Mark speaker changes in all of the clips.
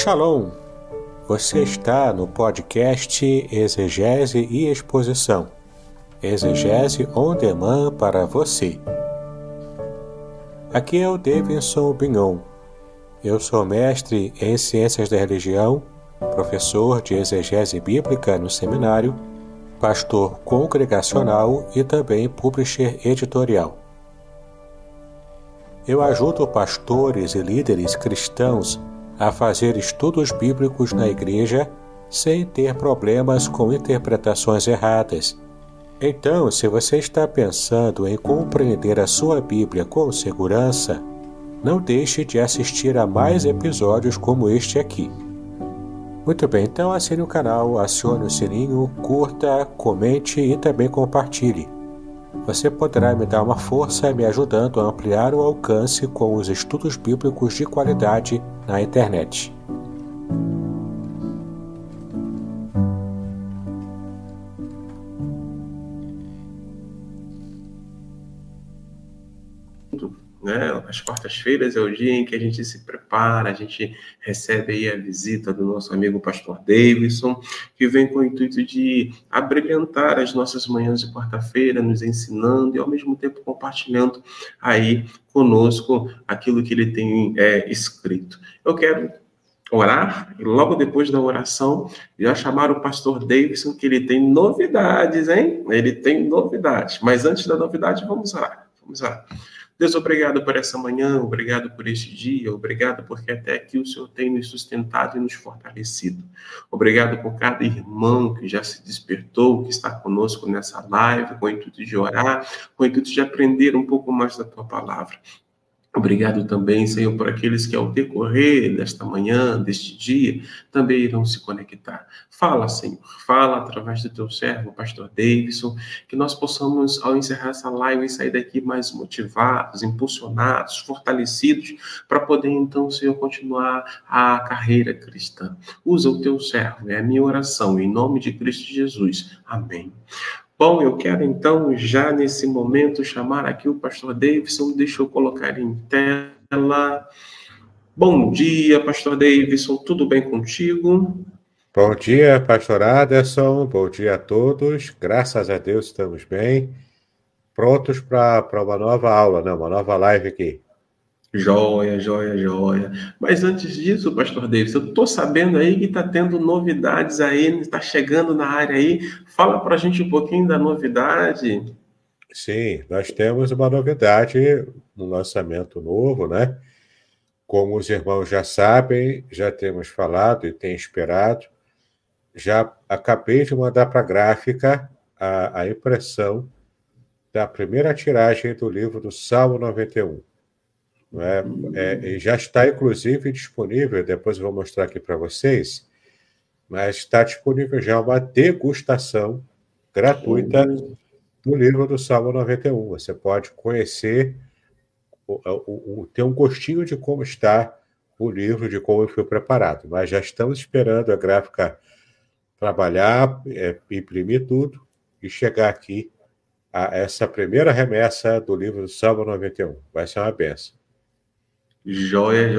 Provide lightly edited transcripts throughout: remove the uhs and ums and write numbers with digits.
Speaker 1: Shalom! Você está no podcast Exegese e Exposição. Exegese on demand para você. Aqui é o Davidson Bignon. Eu sou mestre em Ciências da Religião, professor de Exegese Bíblica no seminário, pastor congregacional e também publisher editorial. Eu ajudo pastores e líderes cristãos a fazer estudos bíblicos na igreja sem ter problemas com interpretações erradas. Então, se você está pensando em compreender a sua Bíblia com segurança, não deixe de assistir a mais episódios como este aqui. Muito bem, então assine o canal, acione o sininho, curta, comente e também compartilhe. Você poderá me dar uma força me ajudando a ampliar o alcance com os estudos bíblicos de qualidade na internet.
Speaker 2: As quartas-feiras é o dia em que a gente se prepara, a gente recebe aí a visita do nosso amigo pastor Davidson, que vem com o intuito de abrilhantar as nossas manhãs de quarta-feira, nos ensinando e ao mesmo tempo compartilhando aí conosco aquilo que ele tem escrito. Eu quero orar e logo depois da oração já chamar o pastor Davidson, que ele tem novidades, hein? Ele tem novidades, mas antes da novidade vamos orar. Deus, obrigado por essa manhã, obrigado por este dia, obrigado porque até aqui o Senhor tem nos sustentado e nos fortalecido. Obrigado por cada irmão que já se despertou, que está conosco nessa live, com o intuito de orar, com o intuito de aprender um pouco mais da Tua palavra. Obrigado também, Senhor, por aqueles que ao decorrer desta manhã, deste dia, também irão se conectar. Fala, Senhor, fala através do teu servo, pastor Davidson, que nós possamos, ao encerrar essa live, sair daqui mais motivados, impulsionados, fortalecidos, para poder então, Senhor, continuar a carreira cristã. Usa o teu servo, é a minha oração, em nome de Cristo Jesus. Amém. Bom, eu quero então, já nesse momento, chamar aqui o pastor Davidson. Deixa eu colocar em tela. Bom dia, pastor Davidson, tudo bem contigo?
Speaker 1: Bom dia, pastor Aderson, bom dia a todos. Graças a Deus estamos bem. Prontos para uma nova aula, né? Uma nova live aqui.
Speaker 2: Joia. Mas antes disso, pastor Davis, eu estou sabendo aí que está tendo novidades aí, está chegando na área aí. Fala para a gente um pouquinho da novidade.
Speaker 1: Sim, nós temos uma novidade, um lançamento novo, né? Como os irmãos já sabem, já temos falado e tem esperado, já acabei de mandar para a gráfica a impressão da primeira tiragem do livro do Salmo 91. Já está, inclusive, disponível, depois eu vou mostrar aqui para vocês, mas está disponível já uma degustação gratuita do livro do Salmo 91. Você pode conhecer, ter um gostinho de como está o livro, de como ele foi preparado. Mas já estamos esperando a gráfica trabalhar, imprimir tudo e chegar aqui a essa primeira remessa do livro do Salmo 91. Vai ser uma benção.
Speaker 2: Joia.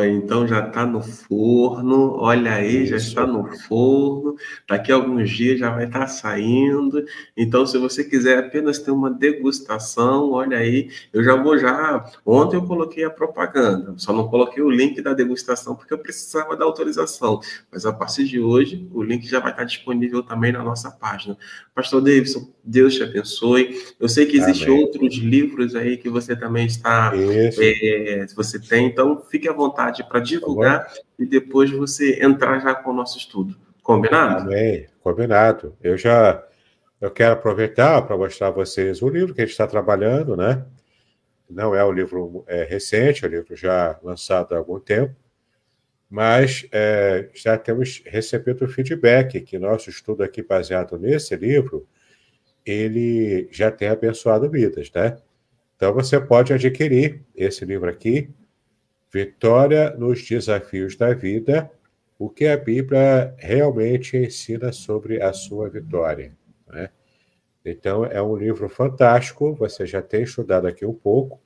Speaker 2: Então já está no forno, olha aí,
Speaker 1: Isso.
Speaker 2: já está no forno. Daqui a alguns dias já vai estar saindo. Então, se você quiser apenas ter uma degustação, olha aí, eu já vou já. Ontem eu coloquei a propaganda, só não coloquei o link da degustação porque eu precisava da autorização. Mas a partir de hoje, o link já vai estar disponível também na nossa página. Pastor Davidson, Deus te abençoe. Eu sei que existem outros livros aí que você também está. Você tem, então fique à vontade para divulgar e depois você entrar já com o nosso estudo. Combinado?
Speaker 1: Amém, combinado. Eu quero aproveitar para mostrar a vocês o livro que a gente está trabalhando, né? Não é um livro recente, é um livro já lançado há algum tempo, mas já temos recebido feedback que nosso estudo aqui baseado nesse livro, ele já tem abençoado vidas, né? Então você pode adquirir esse livro aqui, Vitória nos Desafios da Vida, o que a Bíblia realmente ensina sobre a sua vitória, né? Então, é um livro fantástico, você já tem estudado aqui um pouco,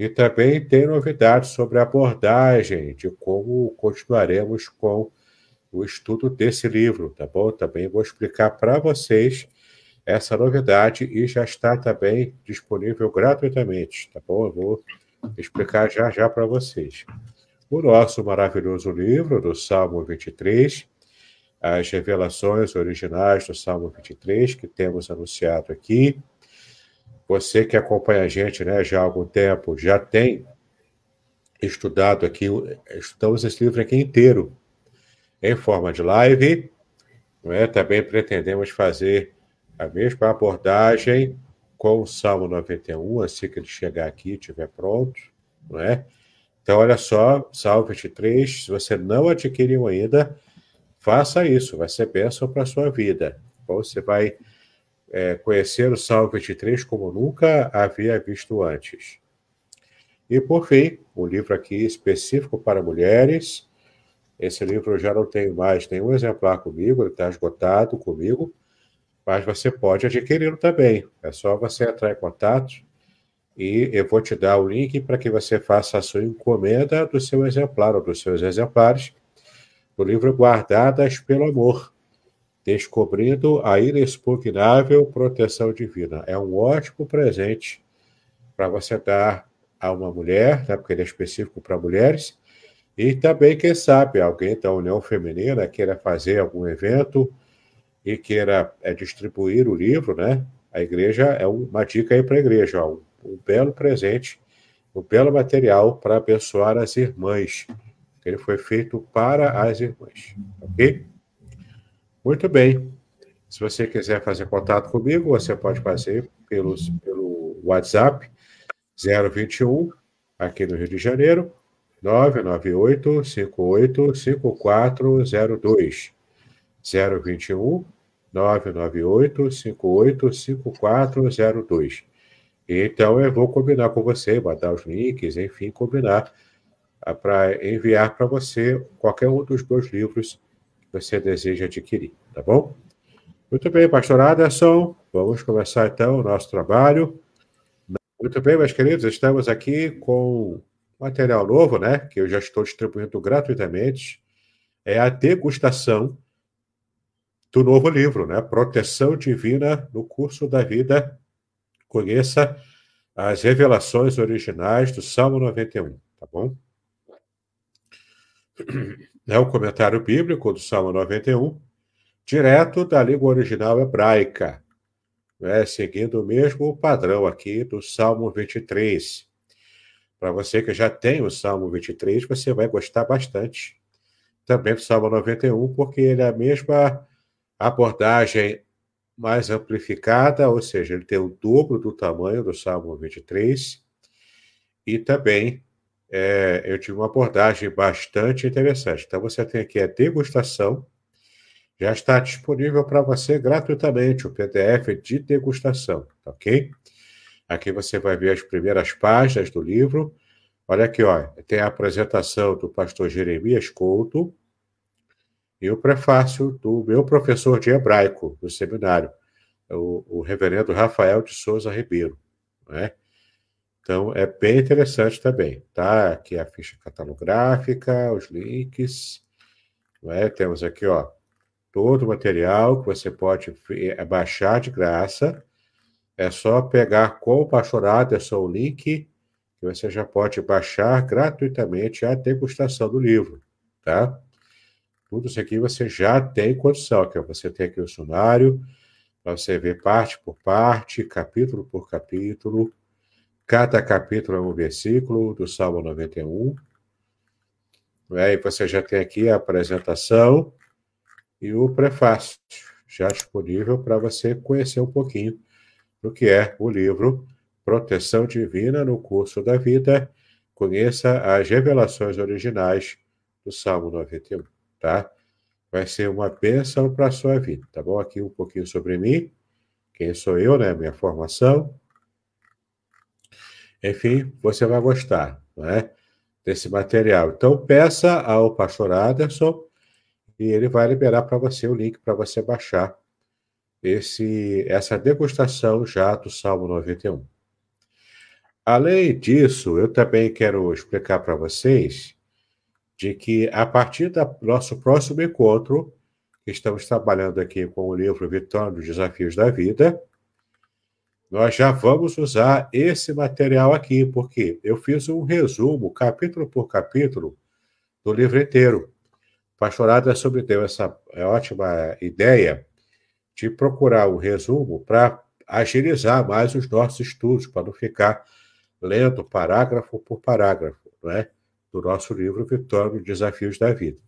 Speaker 1: E também tem novidades sobre a abordagem de como continuaremos com o estudo desse livro, tá bom? Também vou explicar para vocês essa novidade e já está também disponível gratuitamente, tá bom? Eu vou explicar já já para vocês. O nosso maravilhoso livro do Salmo 23, as revelações originais do Salmo 23, que temos anunciado aqui. Você que acompanha a gente, né, já há algum tempo, já tem estudado aqui, estudamos esse livro aqui inteiro, em forma de live, não é? Também pretendemos fazer a mesma abordagem com o Salmo 91, assim que ele chegar aqui e estiver pronto, não é? Então, olha só, Salmo 23, se você não adquiriu ainda, faça isso, vai ser bênção para a sua vida. Bom, você vai conhecer o Salmo 23 como nunca havia visto antes. E, por fim, um livro aqui específico para mulheres. Esse livro eu já não tenho mais nenhum exemplar comigo, ele está esgotado comigo, mas você pode adquiri-lo também. É só você entrar em contato e eu vou te dar o link para que você faça a sua encomenda do seu exemplar ou dos seus exemplares do livro Guardadas pelo Amor, Descobrindo a Inexpugnável Proteção Divina. É um ótimo presente para você dar a uma mulher, né, porque ele é específico para mulheres, e também, quem sabe, alguém da União Feminina queira fazer algum evento e queira distribuir o livro, né? A igreja é uma dica aí para a igreja, ó, um belo presente, um belo material para abençoar as irmãs. Ele foi feito para as irmãs, ok? Muito bem. Se você quiser fazer contato comigo, você pode fazer pelo WhatsApp 021, aqui no Rio de Janeiro, 998-585402. 021 998-585402. Então, eu vou combinar com você, mandar os links, enfim, combinar para enviar para você qualquer um dos meus livros que você deseja adquirir, tá bom? Muito bem, pastor Aderson, vamos começar então o nosso trabalho. Muito bem, meus queridos, estamos aqui com material novo, né, que eu já estou distribuindo gratuitamente. É a degustação do novo livro, né, Proteção Divina no Curso da Vida. Conheça as revelações originais do Salmo 91, tá bom? É o comentário bíblico do Salmo 91, direto da língua original hebraica, né, seguindo o mesmo padrão aqui do Salmo 23. Para você que já tem o Salmo 23, você vai gostar bastante também do Salmo 91, porque ele é a mesma abordagem mais amplificada, ou seja, ele tem o dobro do tamanho do Salmo 23, e também eu tive uma abordagem bastante interessante. Então, você tem aqui a degustação, já está disponível para você gratuitamente, o PDF de degustação, tá ok? Aqui você vai ver as primeiras páginas do livro. Olha aqui, ó, tem a apresentação do pastor Jeremias Couto e o prefácio do meu professor de hebraico do seminário, o reverendo Rafael de Souza Ribeiro, né? Então, é bem interessante também, tá? Aqui a ficha catalográfica, os links, né? Temos aqui, ó, todo o material que você pode baixar de graça. É só pegar com o pastor Aderson o link que você já pode baixar gratuitamente a degustação do livro, tá? Tudo isso aqui você já tem condição, que você tem aqui o sumário, para você ver parte por parte, capítulo por capítulo. Cada capítulo é um versículo do Salmo 91. E você já tem aqui a apresentação e o prefácio, já disponível para você conhecer um pouquinho do que é o livro Proteção Divina no Curso da Vida. Conheça as revelações originais do Salmo 91, tá? Vai ser uma bênção para a sua vida, tá bom? Aqui um pouquinho sobre mim, quem sou eu, né? Minha formação. Enfim, você vai gostar, não é? Desse material. Então, peça ao pastor Aderson e ele vai liberar para você o link para você baixar essa degustação já do Salmo 91. Além disso, eu também quero explicar para vocês de que a partir do nosso próximo encontro, que estamos trabalhando aqui com o livro Vitória dos Desafios da Vida, nós já vamos usar esse material aqui, porque eu fiz um resumo, capítulo por capítulo, do livro inteiro. O pastorado deu essa ótima ideia de procurar um resumo para agilizar mais os nossos estudos, para não ficar lendo parágrafo por parágrafo, não é? Do nosso livro Vitória dos Desafios da Vida.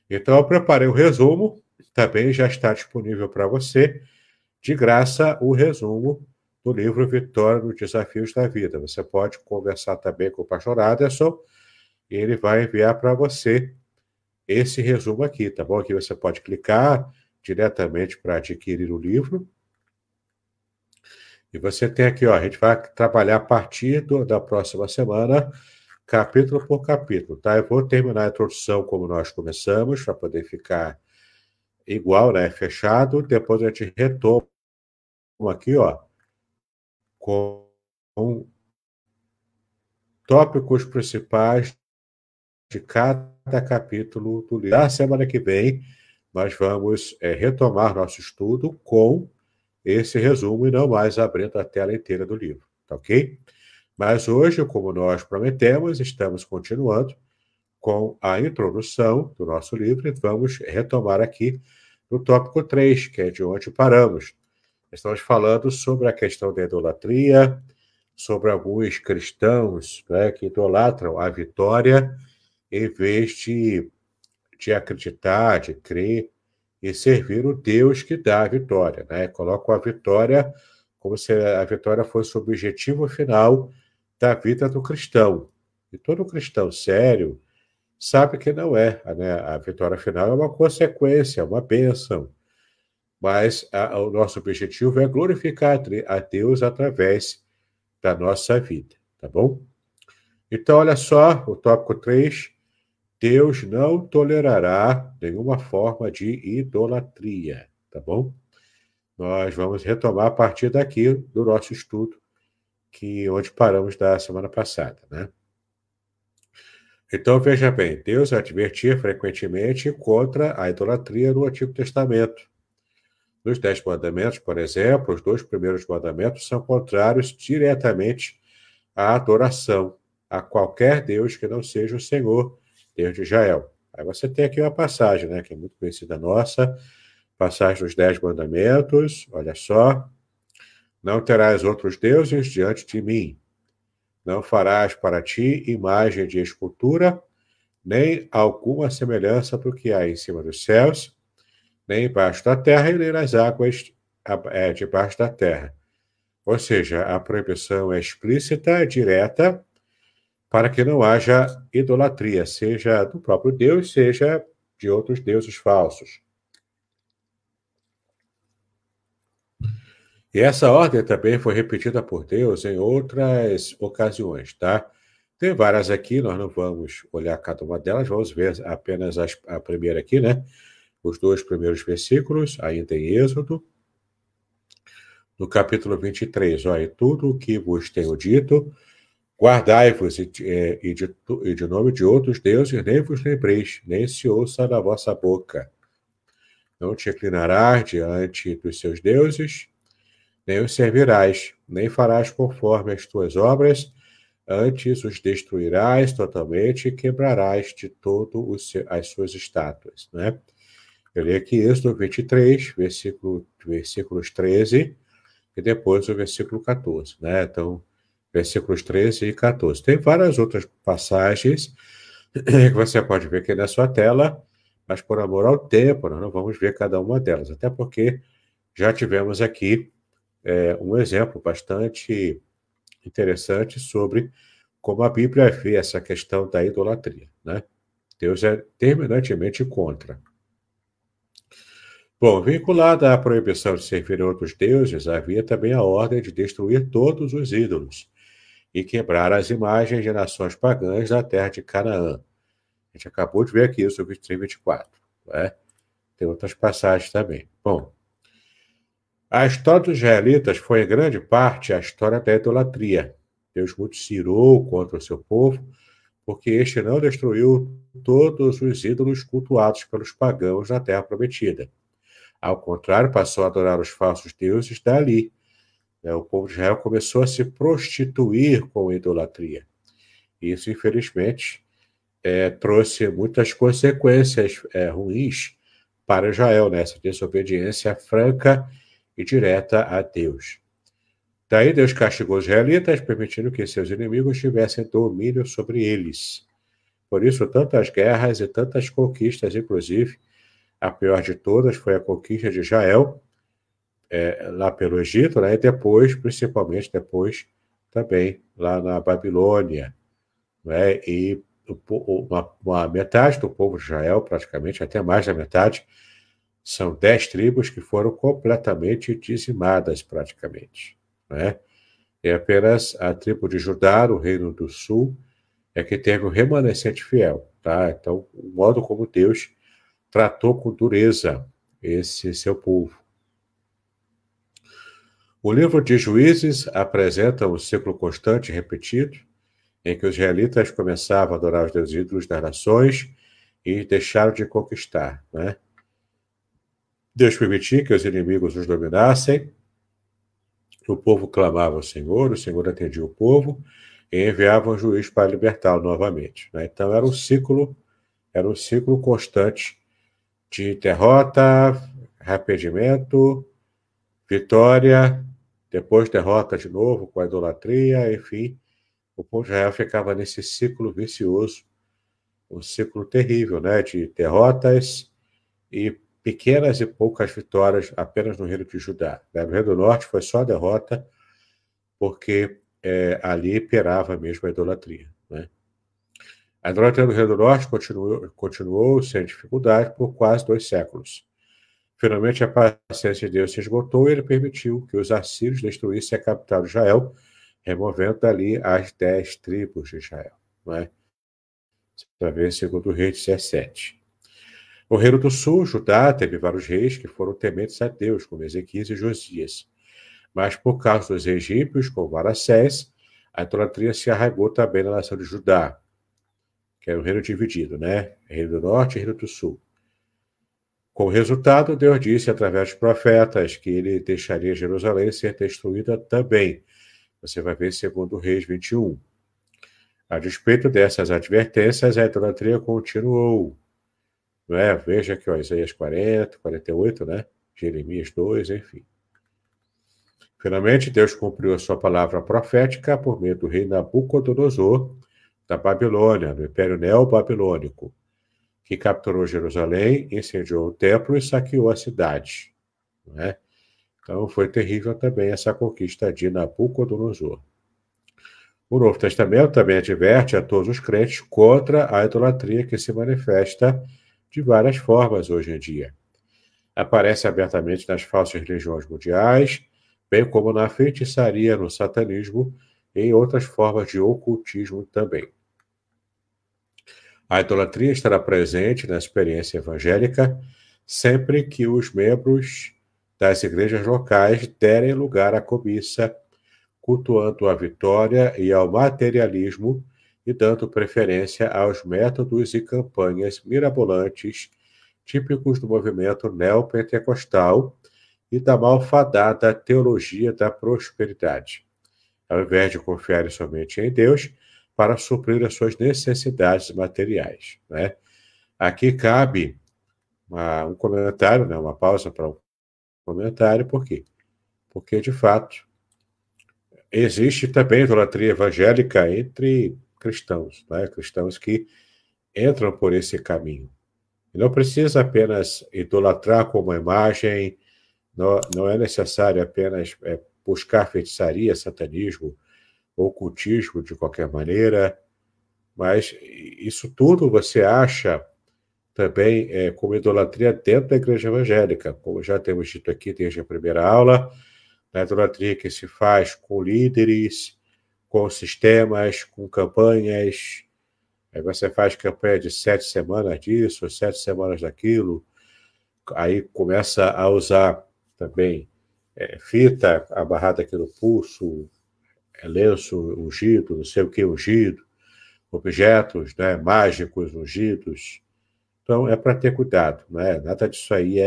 Speaker 1: Então, eu preparei o resumo, também já está disponível para você, de graça, o resumo do livro Vitória dos Desafios da Vida. Você pode conversar também com o pastor Aderson, e ele vai enviar para você esse resumo aqui, tá bom? Aqui você pode clicar diretamente para adquirir o livro. E você tem aqui, ó, a gente vai trabalhar a partir da próxima semana, capítulo por capítulo, tá? Eu vou terminar a introdução como nós começamos, para poder ficar igual, né? Fechado. Depois a gente retoma aqui, ó, com tópicos principais de cada capítulo do livro. Na semana que vem, nós vamos retomar nosso estudo com esse resumo e não mais abrindo a tela inteira do livro, tá ok? Mas hoje, como nós prometemos, estamos continuando com a introdução do nosso livro e vamos retomar aqui no tópico 3, que é de onde paramos. Estamos falando sobre a questão da idolatria, sobre alguns cristãos, né, que idolatram a vitória em vez de acreditar, de crer e servir o Deus que dá a vitória, né? Colocam a vitória como se a vitória fosse o objetivo final da vida do cristão. E todo cristão sério sabe que não é, né? A vitória final é uma consequência, uma bênção. Mas o nosso objetivo é glorificar a Deus através da nossa vida, tá bom? Então, olha só, o tópico 3, Deus não tolerará nenhuma forma de idolatria, tá bom? Nós vamos retomar a partir daqui do nosso estudo, onde paramos da semana passada, né? Então, veja bem, Deus advertia frequentemente contra a idolatria no Antigo Testamento. Nos 10 mandamentos, por exemplo, os 2 primeiros mandamentos são contrários diretamente à adoração a qualquer Deus que não seja o Senhor, Deus de Israel. Aí você tem aqui uma passagem, né, que é muito conhecida nossa, passagem dos 10 mandamentos, olha só. Não terás outros deuses diante de mim. Não farás para ti imagem de escultura, nem alguma semelhança do que há em cima dos céus, nem embaixo da terra e nem nas águas debaixo da terra. Ou seja, a proibição é explícita, direta, para que não haja idolatria, seja do próprio Deus, seja de outros deuses falsos. E essa ordem também foi repetida por Deus em outras ocasiões, tá? Tem várias aqui, nós não vamos olhar cada uma delas, vamos ver apenas a primeira aqui, né? Os 2 primeiros versículos, ainda em Êxodo, no capítulo 23, olha, tudo o que vos tenho dito, guardai-vos e de nome de outros deuses, nem vos lembreis, nem se ouça da vossa boca. Não te inclinarás diante dos seus deuses, nem os servirás, nem farás conforme as tuas obras, antes os destruirás totalmente e quebrarás de todo as suas estátuas, né? Eu li aqui isso no 23, versículos 13, e depois o versículo 14, né? Então, versículos 13 e 14. Tem várias outras passagens que você pode ver aqui na sua tela, mas por amor ao tempo, nós não vamos ver cada uma delas, até porque já tivemos aqui um exemplo bastante interessante sobre como a Bíblia vê essa questão da idolatria, né? Deus é terminantemente contra. Bom, vinculada à proibição de servir a outros deuses, havia também a ordem de destruir todos os ídolos e quebrar as imagens de nações pagãs da terra de Canaã. A gente acabou de ver aqui isso no 23 e 24, né? Tem outras passagens também. Bom, a história dos israelitas foi, em grande parte, a história da idolatria. Deus muito se irou contra o seu povo, porque este não destruiu todos os ídolos cultuados pelos pagãos na Terra Prometida. Ao contrário, passou a adorar os falsos deuses dali. O povo de Israel começou a se prostituir com idolatria. Isso, infelizmente, trouxe muitas consequências ruins para Israel, nessa desobediência franca e direta a Deus. Daí Deus castigou os israelitas, permitindo que seus inimigos tivessem domínio sobre eles. Por isso, tantas guerras e tantas conquistas, inclusive, a pior de todas foi a conquista de Israel, lá pelo Egito, né? E depois, principalmente depois, também lá na Babilônia. Né? E uma metade do povo de Israel, praticamente, até mais da metade, são 10 tribos que foram completamente dizimadas, praticamente. Né? E apenas a tribo de Judá, o reino do sul, é que teve um remanescente fiel. Tá? Então, o modo como Deus tratou com dureza esse seu povo. O livro de Juízes apresenta um ciclo constante e repetido, em que os israelitas começavam a adorar os deuses ídolos das nações e deixaram de conquistar. Né? Deus permitia que os inimigos os dominassem, o povo clamava ao Senhor, o Senhor atendia o povo e enviava um juiz para libertá-lo novamente. Né? Então era um ciclo constante de derrota, arrependimento, vitória, depois derrota de novo com a idolatria, enfim. O povo de Israel ficava nesse ciclo vicioso, um ciclo terrível, né, de derrotas e pequenas e poucas vitórias apenas no reino de Judá. No reino do norte foi só derrota, porque ali imperava mesmo a idolatria. Né? A idolatria no reino do norte continuou sem dificuldade por quase 2 séculos. Finalmente, a paciência de Deus se esgotou e ele permitiu que os assírios destruíssem a capital de Israel, removendo dali as 10 tribos de Israel. Né? Você vai ver segundo o rei 17. O reino do sul, Judá, teve vários reis que foram tementes a Deus, como Ezequias e Josias. Mas por causa dos egípcios, como Manassés, a idolatria se arraigou também na nação de Judá, que era um reino dividido, né? Reino do norte e reino do sul. Com o resultado, Deus disse através dos profetas que ele deixaria Jerusalém ser destruída também. Você vai ver segundo Reis 21. A despeito dessas advertências, a idolatria continuou. Não é? Veja aqui, ó, Isaías 40, 48, né? Jeremias 2, enfim. Finalmente, Deus cumpriu a sua palavra profética por meio do rei Nabucodonosor, da Babilônia, do Império Neobabilônico, que capturou Jerusalém, incendiou o templo e saqueou a cidade. Né? Então, foi terrível também essa conquista de Nabucodonosor. O Novo Testamento também adverte a todos os crentes contra a idolatria que se manifesta de várias formas hoje em dia. Aparece abertamente nas falsas religiões mundiais, bem como na feitiçaria, no satanismo e em outras formas de ocultismo também. A idolatria estará presente na experiência evangélica sempre que os membros das igrejas locais derem lugar à cobiça, cultuando a vitória e ao materialismo e dando preferência aos métodos e campanhas mirabolantes típicos do movimento neopentecostal e da malfadada teologia da prosperidade, ao invés de confiarem somente em Deus para suprir as suas necessidades materiais. Né? Aqui cabe um comentário, né? Uma pausa para um comentário, por quê? Porque, de fato, existe também idolatria evangélica entre cristãos, né? Cristãos que entram por esse caminho. E não precisa apenas idolatrar como imagem, não é necessário apenas buscar feitiçaria, satanismo, ocultismo de qualquer maneira, mas isso tudo você acha também como idolatria dentro da igreja evangélica, como já temos dito aqui desde a primeira aula, a idolatria que se faz com líderes, com sistemas, com campanhas. Aí você faz campanha de 7 semanas disso, 7 semanas daquilo, aí começa a usar também fita amarrada aqui no pulso, lenço ungido, não sei o que ungido, objetos, né, mágicos ungidos. Então, é para ter cuidado, né? Nada disso aí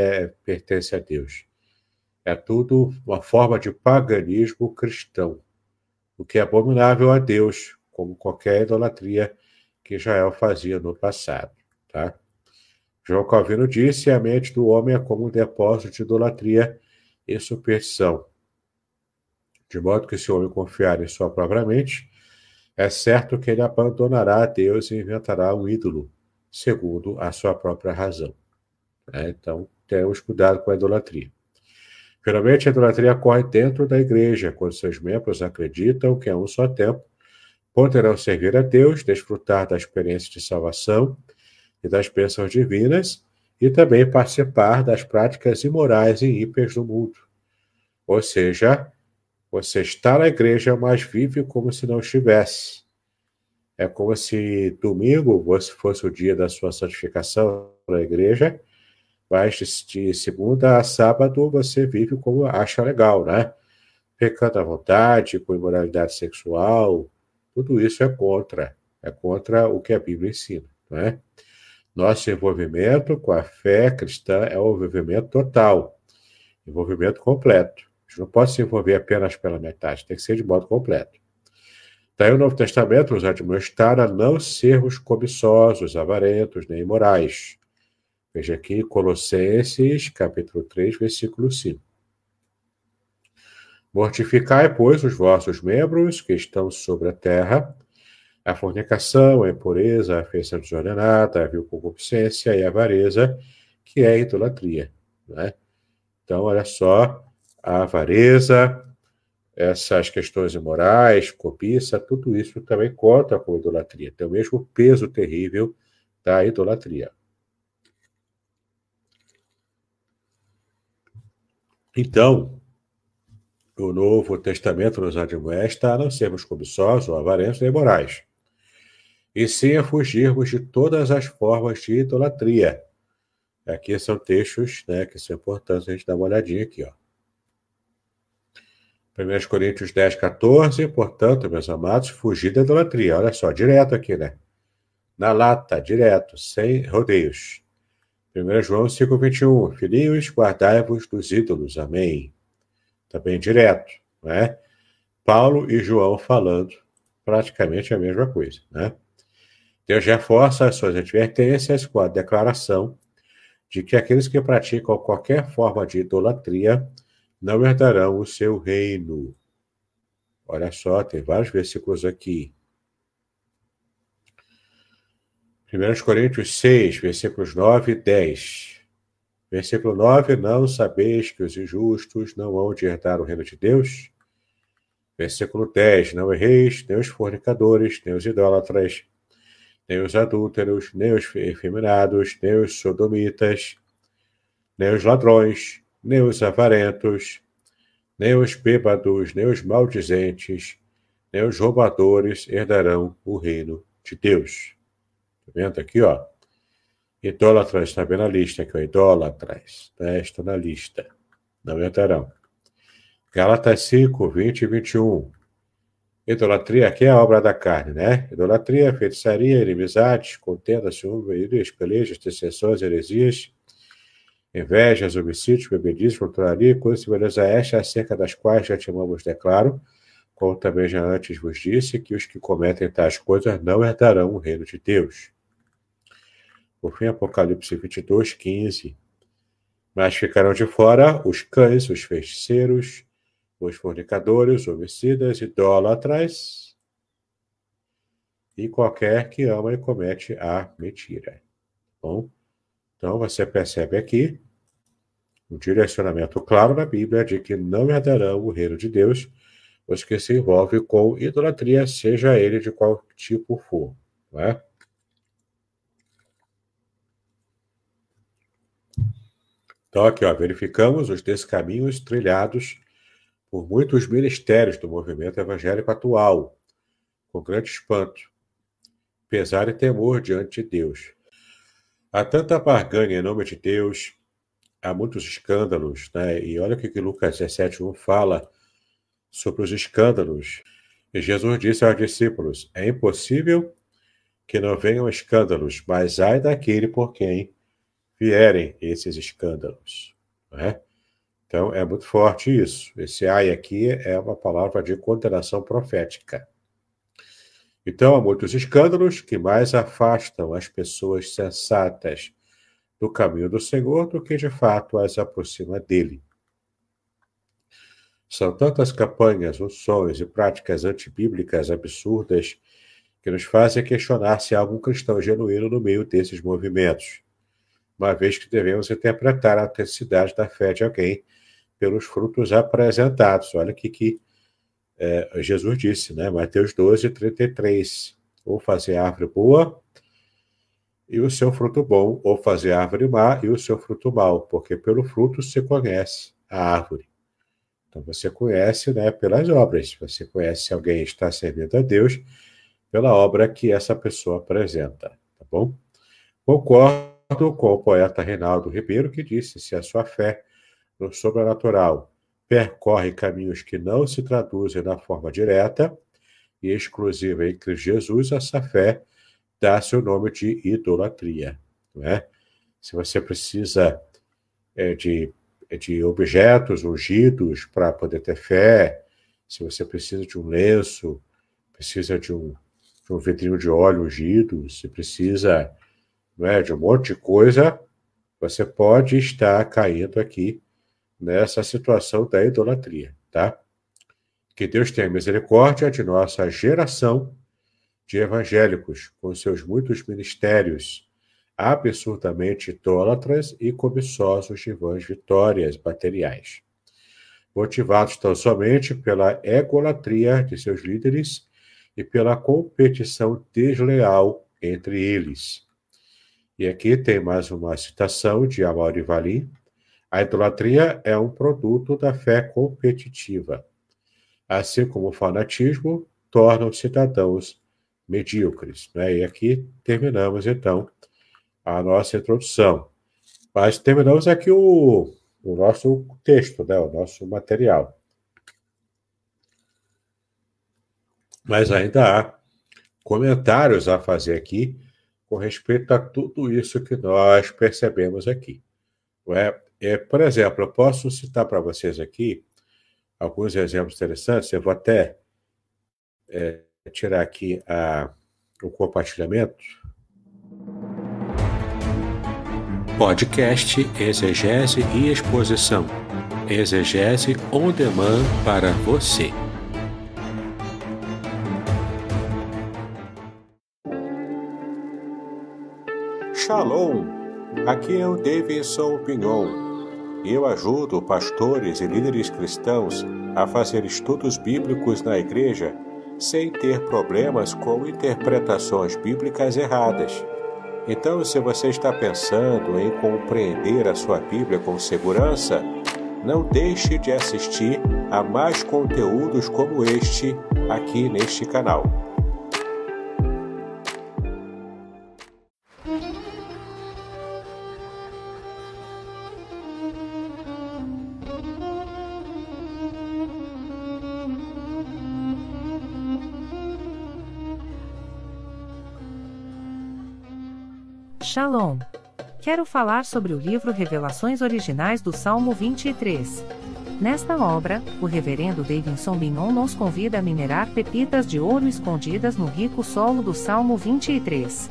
Speaker 1: pertence a Deus. É tudo uma forma de paganismo cristão, o que é abominável a Deus, como qualquer idolatria que Israel fazia no passado. Tá? João Calvino disse: a mente do homem é como um depósito de idolatria e superstição. De modo que, se o homem confiar em sua própria mente, é certo que ele abandonará a Deus e inventará um ídolo, segundo a sua própria razão. Então, temos cuidado com a idolatria. Geralmente, a idolatria ocorre dentro da igreja, quando seus membros acreditam que, a um só tempo, poderão servir a Deus, desfrutar da experiência de salvação e das bênçãos divinas, e também participar das práticas imorais e ímpias do mundo. Ou seja, você está na igreja, mas vive como se não estivesse. É como se domingo fosse o dia da sua santificação na igreja, mas de segunda a sábado você vive como acha legal, né? Pecando à vontade, com imoralidade sexual, tudo isso é contra o que a Bíblia ensina, né? Nosso envolvimento com a fé cristã é um envolvimento total, envolvimento completo. A gente não pode se envolver apenas pela metade, tem que ser de modo completo. Daí o Novo Testamento nos admoestar a não sermos cobiçosos, avarentos, nem imorais. Veja aqui Colossenses, capítulo 3, versículo 5. Mortificai, pois, os vossos membros que estão sobre a terra, a fornicação, a impureza, a afeição desordenada, a vil concupiscência e a avareza, que é a idolatria. Né? Então, olha só, a avareza, essas questões imorais, cobiça, tudo isso também conta com idolatria. Tem o mesmo peso terrível da idolatria. Então, o Novo Testamento nos admoesta a não sermos cobiçosos ou avarentos nem morais, e sim a fugirmos de todas as formas de idolatria. Aqui são textos, né, que são importantes a gente dar uma olhadinha aqui. Ó. 1 Coríntios 10, 14, portanto, meus amados, fugir da idolatria. Olha só, direto aqui, né? Na lata, direto, sem rodeios. 1 João 5, 21, filhinhos, guardai-vos dos ídolos. Amém. Também direto, né? Paulo e João falando praticamente a mesma coisa, né? Deus reforça as suas advertências com a declaração de que aqueles que praticam qualquer forma de idolatria não herdarão o seu reino. Olha só, tem vários versículos aqui. 1 Coríntios 6, versículos 9 e 10. Versículo 9, não sabeis que os injustos não hão de herdar o reino de Deus? Versículo 10, não erreis, nem os fornicadores, nem os idólatras, nem os adúlteros, nem os efeminados, nem os sodomitas, nem os ladrões, nem os avarentos, nem os bêbados, nem os maldizentes, nem os roubadores herdarão o reino de Deus. Tá vendo aqui, ó? Idólatras está bem na lista aqui, ó. Idólatras, né? Estão na lista. Não herdarão. Gálatas 5, 20 e 21. Idolatria aqui é a obra da carne, né? Idolatria, feitiçaria, inimizades, contenda, ciúme, pelejas, dissensões, heresias, invejas, homicídios, bebedices, contraria, coisas semelhantes a esta, acerca das quais já te amamos, declaro, como também já antes vos disse, que os que cometem tais coisas não herdarão o reino de Deus. Por fim, Apocalipse 22, 15. Mas ficarão de fora os cães, os feiticeiros, os fornicadores, homicidas, idólatras e qualquer que ama e comete a mentira. Bom, então você percebe aqui um direcionamento claro na Bíblia de que não herdarão o reino de Deus os que se envolvem com idolatria, seja ele de qual tipo for. Não é? Então aqui, ó, verificamos os descaminhos trilhados por muitos ministérios do movimento evangélico atual, com grande espanto, pesar e temor diante de Deus. Há tanta barganha em nome de Deus, há muitos escândalos, né? E olha o que Lucas 17:1 fala sobre os escândalos. E Jesus disse aos discípulos: é impossível que não venham escândalos, mas ai daquele por quem vierem esses escândalos. Não é? Então, é muito forte isso. Esse ai aqui é uma palavra de condenação profética. Então, há muitos escândalos que mais afastam as pessoas sensatas do caminho do Senhor do que, de fato, as aproxima dele. São tantas campanhas, unções e práticas antibíblicas absurdas que nos fazem questionar se há algum cristão genuíno no meio desses movimentos, uma vez que devemos interpretar a autenticidade da fé de alguém pelos frutos apresentados. Olha o que Jesus disse, né? Mateus 12, 33. Ou fazer árvore boa e o seu fruto bom, ou fazer árvore má e o seu fruto mau, porque pelo fruto se conhece a árvore. Então você conhece, né, pelas obras. Você conhece se alguém está servindo a Deus pela obra que essa pessoa apresenta, tá bom? Concordo com o poeta Reinaldo Ribeiro, que disse: se a sua fé no sobrenatural percorre caminhos que não se traduzem na forma direta e exclusiva em Cristo Jesus, essa fé dá seu nome de idolatria. Não é? Se você precisa de objetos ungidos para poder ter fé, se você precisa de um lenço, precisa de um vidrinho de óleo ungido, se precisa, não é, de um monte de coisa, você pode estar caindo aqui nessa situação da idolatria, tá? Que Deus tenha misericórdia de nossa geração de evangélicos, com seus muitos ministérios absurdamente idólatras e cobiçosos de vãs vitórias materiais, motivados tão somente pela egolatria de seus líderes e pela competição desleal entre eles. E aqui tem mais uma citação de Amaury Valim: a idolatria é um produto da fé competitiva. Assim como o fanatismo torna os cidadãos medíocres. Né? E aqui terminamos, então, a nossa introdução. Mas terminamos aqui o nosso texto, né? O nosso material. Mas ainda há comentários a fazer aqui com respeito a tudo isso que nós percebemos aqui. Não é? Por exemplo, eu posso citar para vocês aqui alguns exemplos interessantes. Eu vou até tirar aqui o compartilhamento.
Speaker 3: Podcast Exegese e Exposição. Exegese on demand para você.
Speaker 1: Shalom! Aqui é o Davidson Pignon. Eu ajudo pastores e líderes cristãos a fazer estudos bíblicos na igreja sem ter problemas com interpretações bíblicas erradas. Então, se você está pensando em compreender a sua Bíblia com segurança, não deixe de assistir a mais conteúdos como este aqui neste canal.
Speaker 4: Shalom! Quero falar sobre o livro Revelações Originais do Salmo 23. Nesta obra, o reverendo Davidson Pignon nos convida a minerar pepitas de ouro escondidas no rico solo do Salmo 23.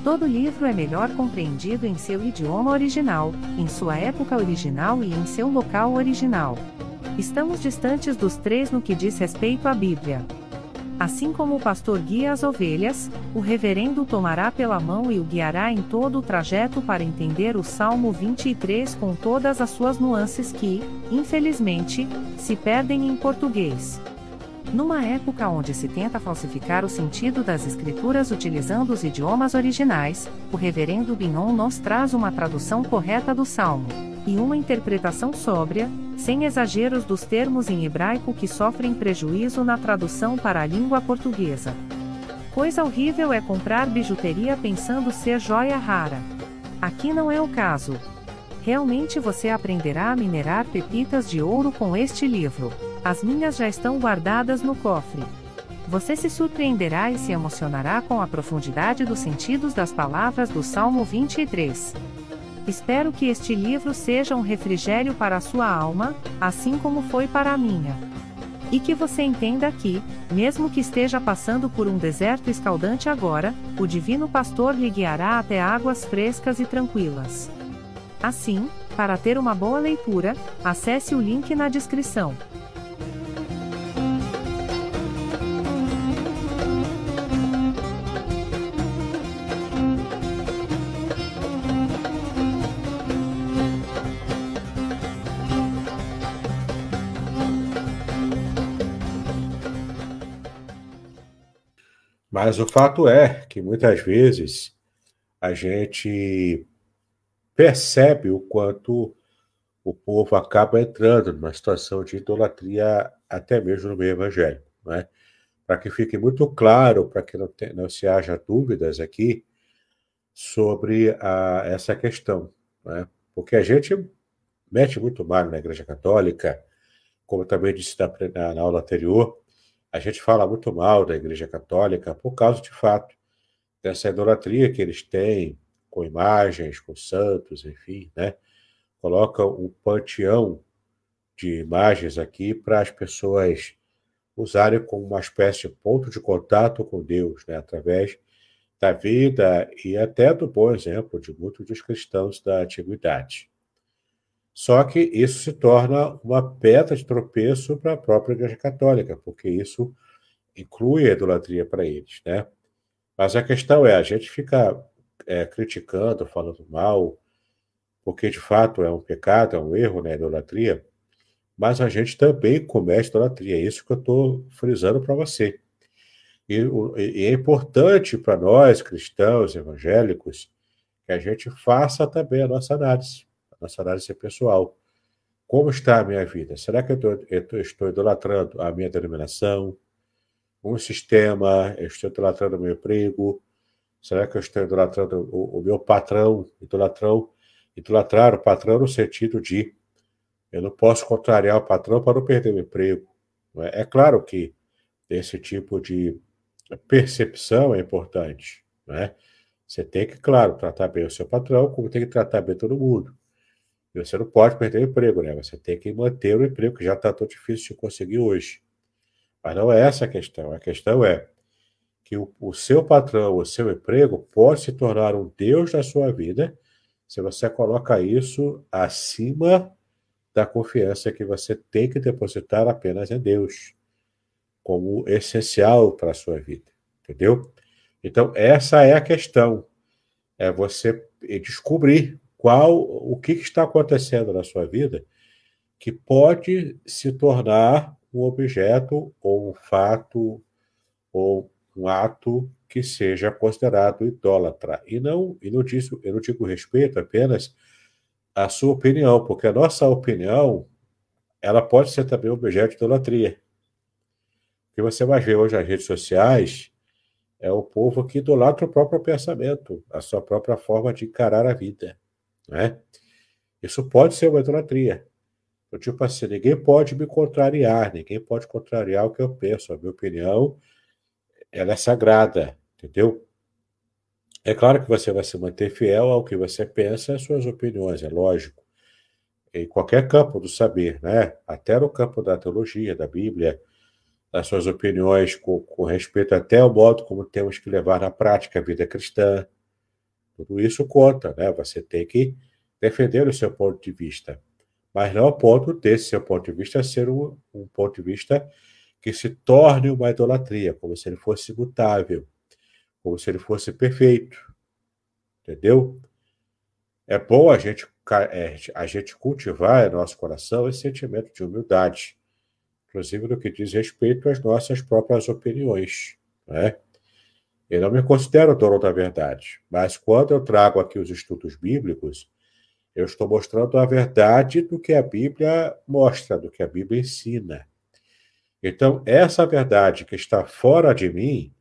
Speaker 4: Todo livro é melhor compreendido em seu idioma original, em sua época original e em seu local original. Estamos distantes dos três no que diz respeito à Bíblia. Assim como o pastor guia as ovelhas, o reverendo o tomará pela mão e o guiará em todo o trajeto para entender o Salmo 23 com todas as suas nuances que, infelizmente, se perdem em português. Numa época onde se tenta falsificar o sentido das escrituras utilizando os idiomas originais, o reverendo Pignon nos traz uma tradução correta do Salmo, e uma interpretação sóbria, sem exageros dos termos em hebraico que sofrem prejuízo na tradução para a língua portuguesa. Coisa horrível é comprar bijuteria pensando ser joia rara. Aqui não é o caso. Realmente você aprenderá a minerar pepitas de ouro com este livro. As minhas já estão guardadas no cofre. Você se surpreenderá e se emocionará com a profundidade dos sentidos das palavras do Salmo 23. Espero que este livro seja um refrigério para a sua alma, assim como foi para a minha. E que você entenda que, mesmo que esteja passando por um deserto escaldante agora, o Divino Pastor lhe guiará até águas frescas e tranquilas. Assim, para ter uma boa leitura, acesse o link na descrição.
Speaker 1: Mas o fato é que muitas vezes a gente percebe o quanto o povo acaba entrando numa situação de idolatria até mesmo no meio evangélico, né? Para que fique muito claro, para que não se haja dúvidas aqui sobre essa questão, né? Porque a gente mete muito mal na Igreja Católica, como também disse na aula anterior, a gente fala muito mal da Igreja Católica por causa, de fato, dessa idolatria que eles têm com imagens, com santos, enfim, né? Coloca um panteão de imagens aqui para as pessoas usarem como uma espécie de ponto de contato com Deus, né? Através da vida e até do bom exemplo de muitos dos cristãos da antiguidade. Só que isso se torna uma pedra de tropeço para a própria Igreja Católica, porque isso inclui a idolatria para eles, né? Mas a questão é, a gente fica criticando, falando mal, porque de fato é um pecado, é um erro, né, a idolatria, mas a gente também comete idolatria, é isso que eu estou frisando para você. E é importante para nós, cristãos, evangélicos, que a gente faça também a nossa análise pessoal. Como está a minha vida? Será que eu estou idolatrando a minha denominação, um sistema? Eu estou idolatrando o meu emprego? Será que eu estou idolatrando o meu patrão? Idolatrar o patrão no sentido de eu não posso contrariar o patrão para não perder o emprego. É claro que esse tipo de percepção é importante, né? Você tem que, claro, tratar bem o seu patrão, como tem que tratar bem todo mundo. E você não pode perder o emprego, né? Você tem que manter o emprego, que já está tão difícil de conseguir hoje. Mas não é essa a questão. A questão é que o seu patrão, o seu emprego, pode se tornar um Deus na sua vida se você coloca isso acima da confiança que você tem que depositar apenas em Deus, como essencial para a sua vida. Entendeu? Então, essa é a questão. É você descobrir o que está acontecendo na sua vida que pode se tornar um objeto ou um fato ou um ato que seja considerado idólatra. Eu não digo respeito apenas à sua opinião, porque a nossa opinião ela pode ser também objeto de idolatria. O que você vai ver hoje nas redes sociais é o povo que idolatra o próprio pensamento, a sua própria forma de encarar a vida, né? Isso pode ser uma idolatria. Tipo assim, ninguém pode me contrariar, ninguém pode contrariar o que eu penso. A minha opinião, ela é sagrada, entendeu? É claro que você vai se manter fiel ao que você pensa, às suas opiniões, é lógico. Em qualquer campo do saber, né? Até no campo da teologia, da Bíblia, as suas opiniões com respeito até ao modo como temos que levar na prática a vida cristã. Tudo isso conta, né? Você tem que defender o seu ponto de vista. Mas não ao ponto desse seu ponto de vista ser um ponto de vista que se torne uma idolatria, como se ele fosse imutável, como se ele fosse perfeito. Entendeu? É bom a gente cultivar em nosso coração esse sentimento de humildade, inclusive no que diz respeito às nossas próprias opiniões, né? Eu não me considero dono da verdade, mas quando eu trago aqui os estudos bíblicos, eu estou mostrando a verdade do que a Bíblia mostra, do que a Bíblia ensina. Então, essa verdade que está fora de mim,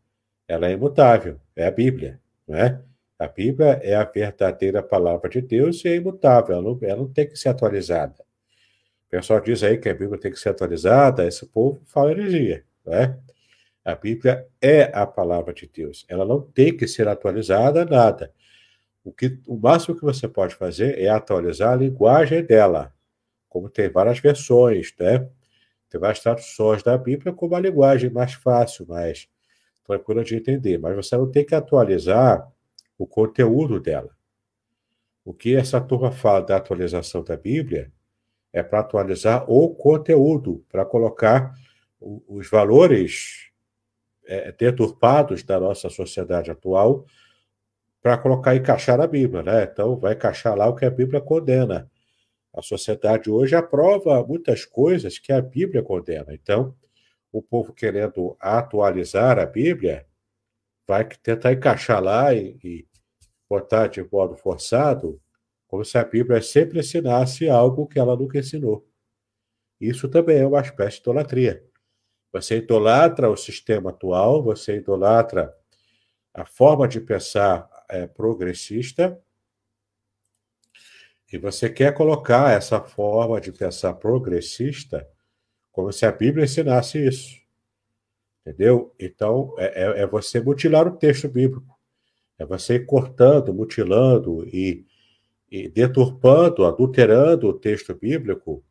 Speaker 1: ela é imutável, é a Bíblia, né? A Bíblia é a verdadeira palavra de Deus e é imutável, ela não tem que ser atualizada. O pessoal diz aí que a Bíblia tem que ser atualizada, esse povo fala heresia, né? A Bíblia é a palavra de Deus. Ela não tem que ser atualizada, nada. O máximo que você pode fazer é atualizar a linguagem dela, como tem várias versões, né? Tem várias traduções da Bíblia com uma linguagem mais fácil, mais tranquila de entender. Mas você não tem que atualizar o conteúdo dela. O que essa turma fala da atualização da Bíblia é para atualizar o conteúdo, para colocar os valores deturpados da nossa sociedade atual, para colocar e encaixar na Bíblia, né? Então, vai encaixar lá o que a Bíblia condena. A sociedade hoje aprova muitas coisas que a Bíblia condena. Então, o povo querendo atualizar a Bíblia vai tentar encaixar lá e botar de modo forçado, como se a Bíblia sempre ensinasse algo que ela nunca ensinou. Isso também é uma espécie de idolatria. Você idolatra o sistema atual, você idolatra a forma de pensar progressista, e você quer colocar essa forma de pensar progressista como se a Bíblia ensinasse isso. Entendeu? Então, é você mutilar o texto bíblico. É você ir cortando, mutilando e deturpando, adulterando o texto bíblico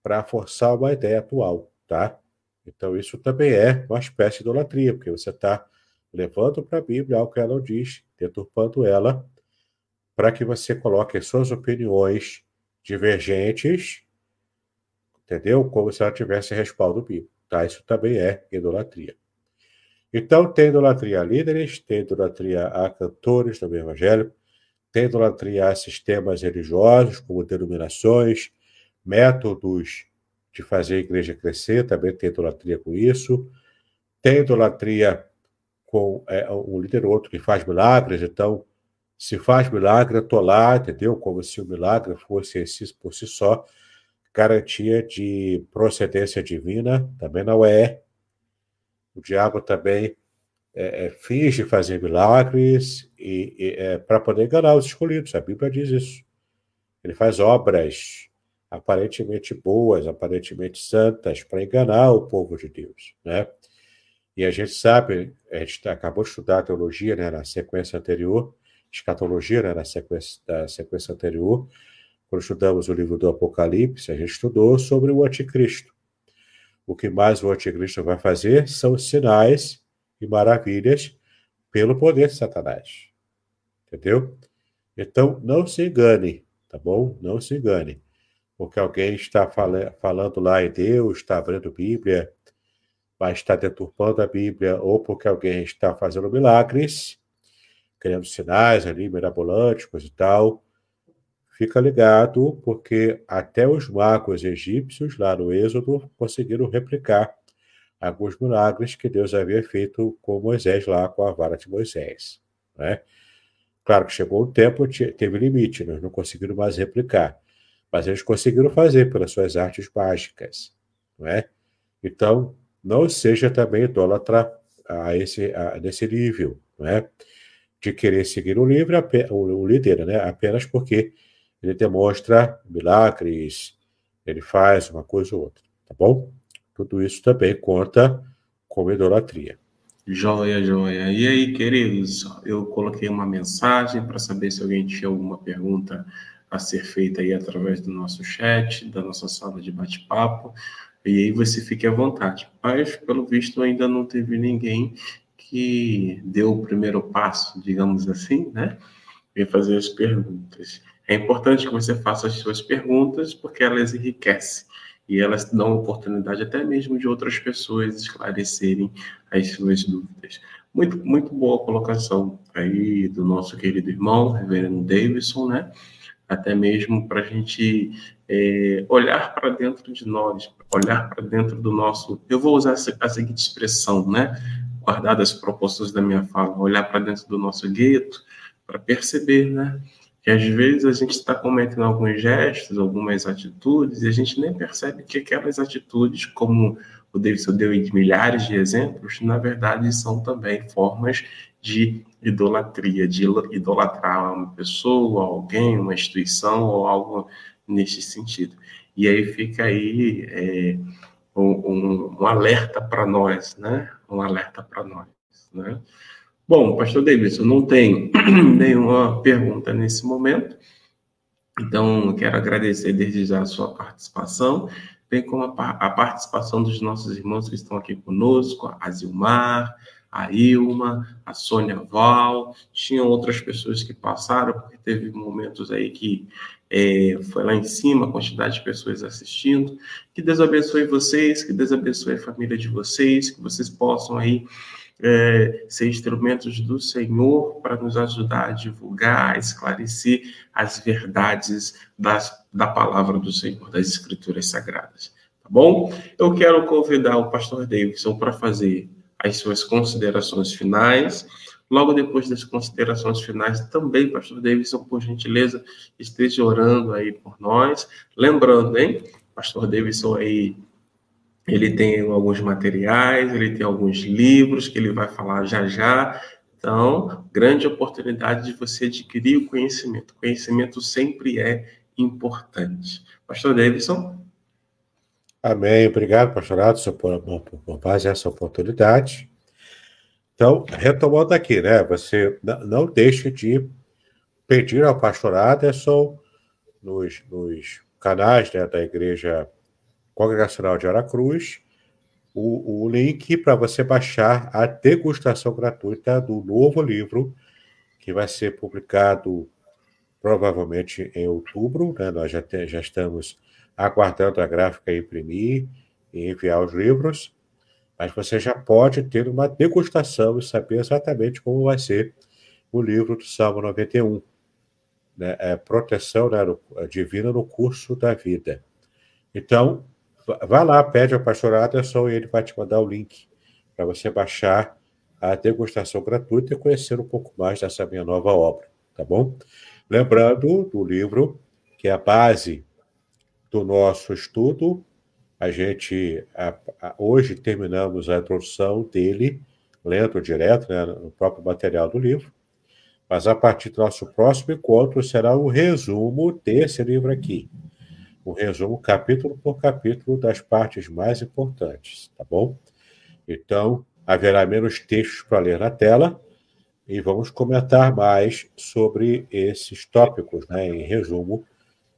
Speaker 1: para forçar uma ideia atual, tá? Então, isso também é uma espécie de idolatria, porque você está levando para a Bíblia algo que ela não diz, deturpando ela, para que você coloque suas opiniões divergentes, entendeu? Como se ela tivesse respaldo bíblico, tá? Isso também é idolatria. Então, tem idolatria a líderes, tem idolatria a cantores do evangelho, tem idolatria a sistemas religiosos, como denominações, métodos de fazer a igreja crescer, também tem idolatria com isso. Tem idolatria com um líder ou outro que faz milagres, então, se faz milagre, eu estou lá, entendeu? Como se o milagre fosse, por si só, garantia de procedência divina, também não é. O diabo também finge fazer milagres para poder enganar os escolhidos. A Bíblia diz isso. Ele faz obras aparentemente boas, aparentemente santas, para enganar o povo de Deus, né? E a gente sabe, a gente acabou de estudar a teologia, né, na sequência anterior, escatologia, né, na sequência anterior, quando estudamos o livro do Apocalipse, a gente estudou sobre o anticristo. O que mais o anticristo vai fazer são sinais e maravilhas pelo poder de Satanás. Entendeu? Então, não se engane, tá bom? Não se engane. Porque alguém está falando lá em Deus, está abrindo Bíblia, mas está deturpando a Bíblia, ou porque alguém está fazendo milagres, criando sinais ali, mirabolantes, coisa e tal. Fica ligado, porque até os magos egípcios, lá no Êxodo, conseguiram replicar alguns milagres que Deus havia feito com Moisés lá, com a vara de Moisés, né? Claro que chegou o tempo, teve limite, eles não conseguiram mais replicar, mas eles conseguiram fazer pelas suas artes mágicas, não é? Então, não seja também idólatra nesse nível, não é? De querer seguir o líder, né? Apenas porque ele demonstra milagres, ele faz uma coisa ou outra, tá bom? Tudo isso também conta como idolatria.
Speaker 2: Joia, joia. E aí, queridos, eu coloquei uma mensagem para saber se alguém tinha alguma pergunta a ser feita aí através do nosso chat, da nossa sala de bate-papo, e aí você fique à vontade. Mas, pelo visto, ainda não teve ninguém que deu o primeiro passo, digamos assim, né? E fazer as perguntas. É importante que você faça as suas perguntas, porque elas enriquecem. E elas dão oportunidade até mesmo de outras pessoas esclarecerem as suas dúvidas. Muito, muito boa colocação aí do nosso querido irmão, reverendo Davidson, né? Até mesmo para a gente olhar para dentro de nós, olhar para dentro do nosso... Eu vou usar a seguinte expressão, né? Guardadas as propostas da minha fala, olhar para dentro do nosso gueto, para perceber, né? Que às vezes a gente está cometendo alguns gestos, algumas atitudes, e a gente nem percebe que aquelas atitudes, como o Davidson deu em milhares de exemplos, na verdade são também formas de idolatria, de idolatrar uma pessoa, alguém, uma instituição ou algo nesse sentido. E aí fica aí um alerta para nós, né? Um alerta para nós, né? Bom, pastor Davidson, não tem nenhuma pergunta nesse momento, então quero agradecer desde já a sua participação, bem como a participação dos nossos irmãos que estão aqui conosco, a Zilmar, a Ilma, a Sônia Val, tinham outras pessoas que passaram, porque teve momentos aí que foi lá em cima a quantidade de pessoas assistindo. Que Deus abençoe vocês, que Deus abençoe a família de vocês, que vocês possam aí ser instrumentos do Senhor para nos ajudar a divulgar, a esclarecer as verdades da palavra do Senhor, das Escrituras Sagradas. Tá bom? Eu quero convidar o pastor Davidson para fazer as suas considerações finais. Logo depois das considerações finais, também, pastor Davidson, por gentileza, esteja orando aí por nós. Lembrando, hein? Pastor Davidson aí, ele tem alguns materiais, ele tem alguns livros que ele vai falar já já. Então, grande oportunidade de você adquirir o conhecimento. O conhecimento sempre é importante. Pastor Davidson?
Speaker 1: Amém. Obrigado, pastorado, por mais essa oportunidade. Então, retomando aqui, né? Você não deixe de pedir ao pastor Aderson nos canais, né, da Igreja Congregacional de Aracruz o link para você baixar a degustação gratuita do novo livro que vai ser publicado provavelmente em outubro, né? Nós já estamos aguardando a gráfica imprimir e enviar os livros, mas você já pode ter uma degustação e saber exatamente como vai ser o livro do Salmo 91, né? Proteção, né, divina no curso da vida. Então, vá lá, pede ao pastor Aderson e ele vai te mandar o link para você baixar a degustação gratuita e conhecer um pouco mais dessa minha nova obra, tá bom? Lembrando do livro, que é a base do nosso estudo, a gente hoje terminamos a introdução dele, lendo direto, né, no próprio material do livro, mas a partir do nosso próximo encontro será um resumo desse livro aqui. Um resumo capítulo por capítulo das partes mais importantes, tá bom? Então, haverá menos textos para ler na tela e vamos comentar mais sobre esses tópicos, né? Em resumo,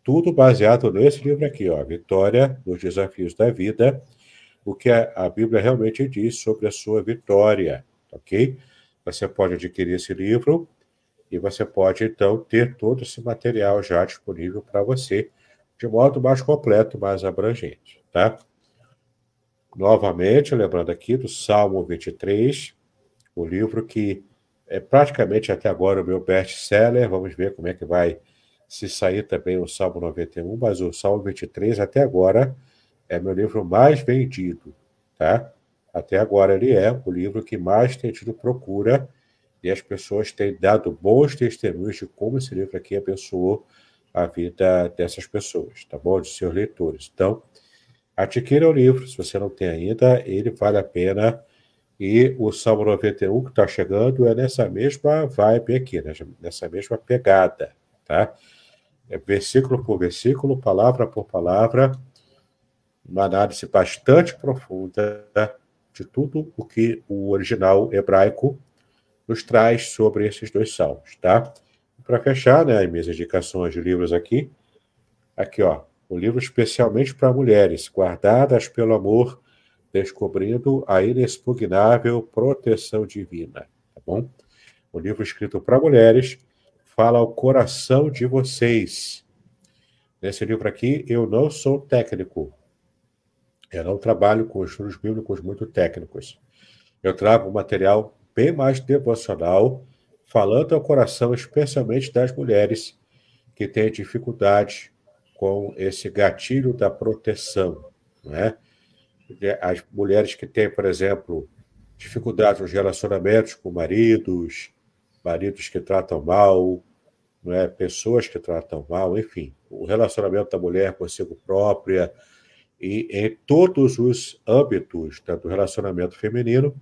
Speaker 1: tudo baseado nesse livro aqui, ó, Vitória nos Desafios da Vida, o que a Bíblia realmente diz sobre a sua vitória, ok? Você pode adquirir esse livro e você pode, então, ter todo esse material já disponível para você, de modo mais completo, mais abrangente, tá? Novamente, lembrando aqui do Salmo 23, o livro que é praticamente até agora o meu best-seller. Vamos ver como é que vai se sair também o Salmo 91, mas o Salmo 23 até agora é meu livro mais vendido, tá? Até agora ele é o livro que mais tem tido procura e as pessoas têm dado bons testemunhos de como esse livro aqui abençoou a vida dessas pessoas, tá bom? De seus leitores. Então, adquira o livro, se você não tem ainda, ele vale a pena. E o Salmo 91 que está chegando é nessa mesma vibe aqui, nessa mesma pegada, tá? É versículo por versículo, palavra por palavra, uma análise bastante profunda de tudo o que o original hebraico nos traz sobre esses dois salmos, tá? Para fechar, né, as minhas indicações de livros aqui, ó, um livro especialmente para mulheres, Guardadas pelo Amor, Descobrindo a Inexpugnável Proteção Divina, tá bom? Um livro escrito para mulheres, fala ao coração de vocês. Nesse livro aqui, eu não sou técnico, eu não trabalho com estudos bíblicos muito técnicos. Eu trago um material bem mais devocional, falando ao coração, especialmente das mulheres que têm dificuldade com esse gatilho da proteção, não é? As mulheres que têm, por exemplo, dificuldade nos relacionamentos com maridos que tratam mal, não é? Pessoas que tratam mal, enfim, o relacionamento da mulher consigo própria e em todos os âmbitos, tanto do relacionamento feminino,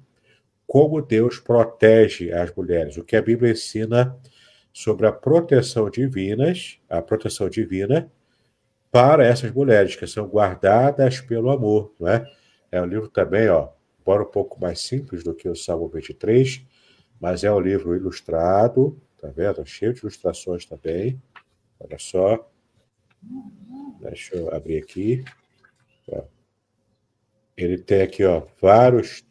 Speaker 1: como Deus protege as mulheres, o que a Bíblia ensina sobre a proteção divina para essas mulheres que são guardadas pelo amor, não é? É um livro também, embora um pouco mais simples do que o Salmo 23, mas é um livro ilustrado, tá vendo? Cheio de ilustrações também. Olha só. Deixa eu abrir aqui. Ele tem aqui, vários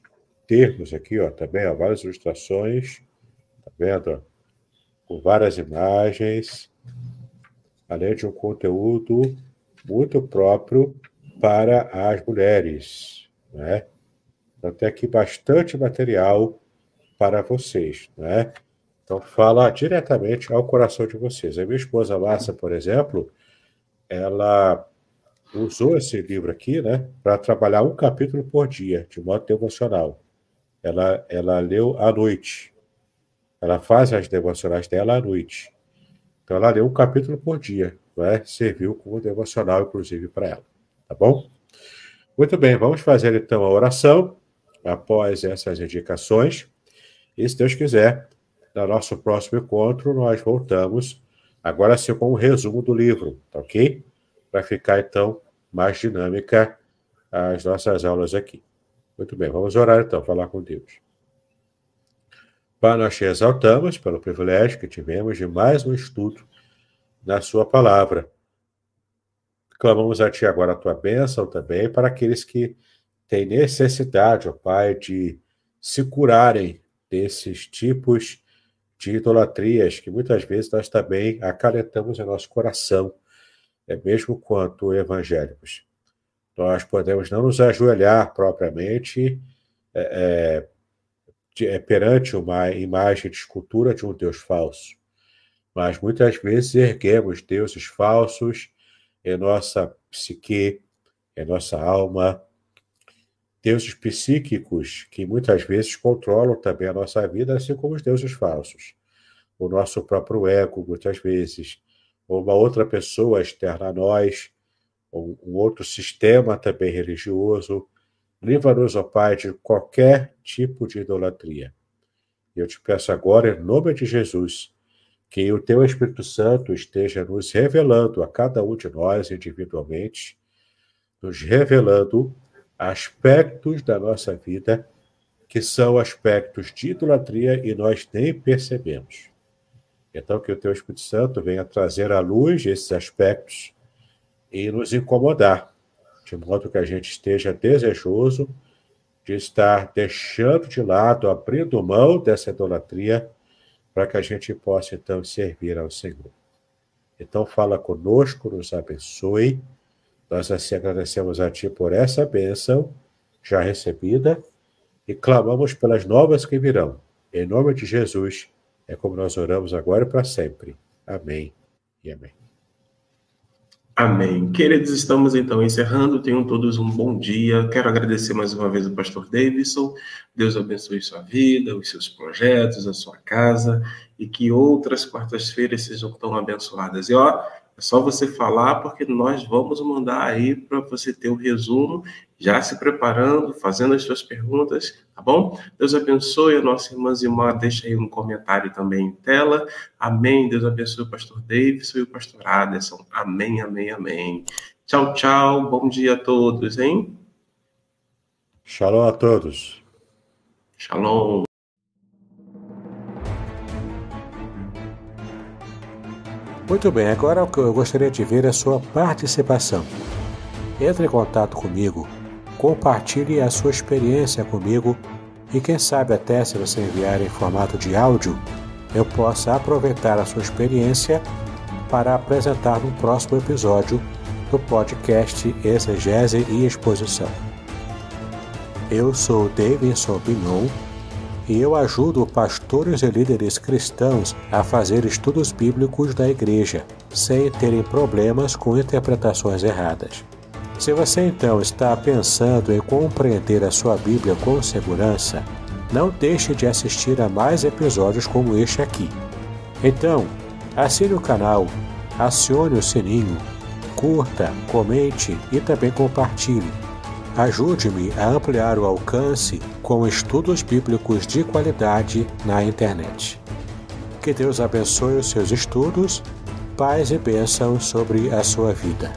Speaker 1: termos aqui, também, várias ilustrações, tá vendo? Com várias imagens, além de um conteúdo muito próprio para as mulheres, né? Então tem aqui bastante material para vocês, né? Então fala diretamente ao coração de vocês. A minha esposa Márcia, por exemplo, ela usou esse livro aqui, né, para trabalhar um capítulo por dia, de modo devocional. Ela leu à noite. Ela faz as devocionais dela à noite. Então ela leu um capítulo por dia, né? Serviu como devocional, inclusive, para ela. Tá bom? Muito bem, vamos fazer então a oração após essas indicações. E se Deus quiser, no nosso próximo encontro, nós voltamos, agora sim com um resumo do livro, tá ok? Para ficar, então, mais dinâmica as nossas aulas aqui. Muito bem, vamos orar então, falar com Deus. Pai, nós te exaltamos pelo privilégio que tivemos de mais um estudo na sua palavra. Clamamos a ti agora a tua bênção também para aqueles que têm necessidade, ó Pai, de se curarem desses tipos de idolatrias que muitas vezes nós também acalentamos em nosso coração, mesmo quanto evangélicos. Nós podemos não nos ajoelhar propriamente perante uma imagem de escultura de um Deus falso, mas muitas vezes erguemos deuses falsos em nossa psique, em nossa alma, deuses psíquicos que muitas vezes controlam também a nossa vida, assim como os deuses falsos. O nosso próprio ego, muitas vezes, ou uma outra pessoa externa a nós, ou um outro sistema também religioso. Livra-nos, ó Pai, de qualquer tipo de idolatria. E eu te peço agora, em nome de Jesus, que o teu Espírito Santo esteja nos revelando a cada um de nós individualmente, nos revelando aspectos da nossa vida que são aspectos de idolatria e nós nem percebemos. Então, que o teu Espírito Santo venha trazer à luz esses aspectos e nos incomodar, de modo que a gente esteja desejoso de estar deixando de lado, abrindo mão dessa idolatria, para que a gente possa, então, servir ao Senhor. Então, fala conosco, nos abençoe. Nós assim agradecemos a Ti por essa bênção já recebida e clamamos pelas novas que virão. Em nome de Jesus, é como nós oramos agora e para sempre. Amém e amém.
Speaker 2: Amém. Queridos, estamos então encerrando. Tenham todos um bom dia. Quero agradecer mais uma vez ao pastor Davidson. Deus abençoe sua vida, os seus projetos, a sua casa e que outras quartas-feiras sejam tão abençoadas. E é só você falar, porque nós vamos mandar aí para você ter o resumo, já se preparando, fazendo as suas perguntas, tá bom? Deus abençoe a nossa irmã Zimar, deixa aí um comentário também em tela. Amém. Deus abençoe o pastor Davidson e o pastor Aderson. Amém, amém, amém. Tchau, tchau. Bom dia a todos, hein?
Speaker 1: Shalom a todos.
Speaker 2: Shalom.
Speaker 3: Muito bem, agora eu gostaria de ver a sua participação. Entre em contato comigo, compartilhe a sua experiência comigo e quem sabe até se você enviar em formato de áudio, eu possa aproveitar a sua experiência para apresentar no próximo episódio do podcast Exegese e Exposição. Eu sou Davidson Bignon e eu ajudo pastores e líderes cristãos a fazer estudos bíblicos da igreja, sem terem problemas com interpretações erradas. Se você então está pensando em compreender a sua Bíblia com segurança, não deixe de assistir a mais episódios como este aqui. Então, assine o canal, acione o sininho, curta, comente e também compartilhe. Ajude-me a ampliar o alcance com estudos bíblicos de qualidade na internet. Que Deus abençoe os seus estudos, paz e bênção sobre a sua vida.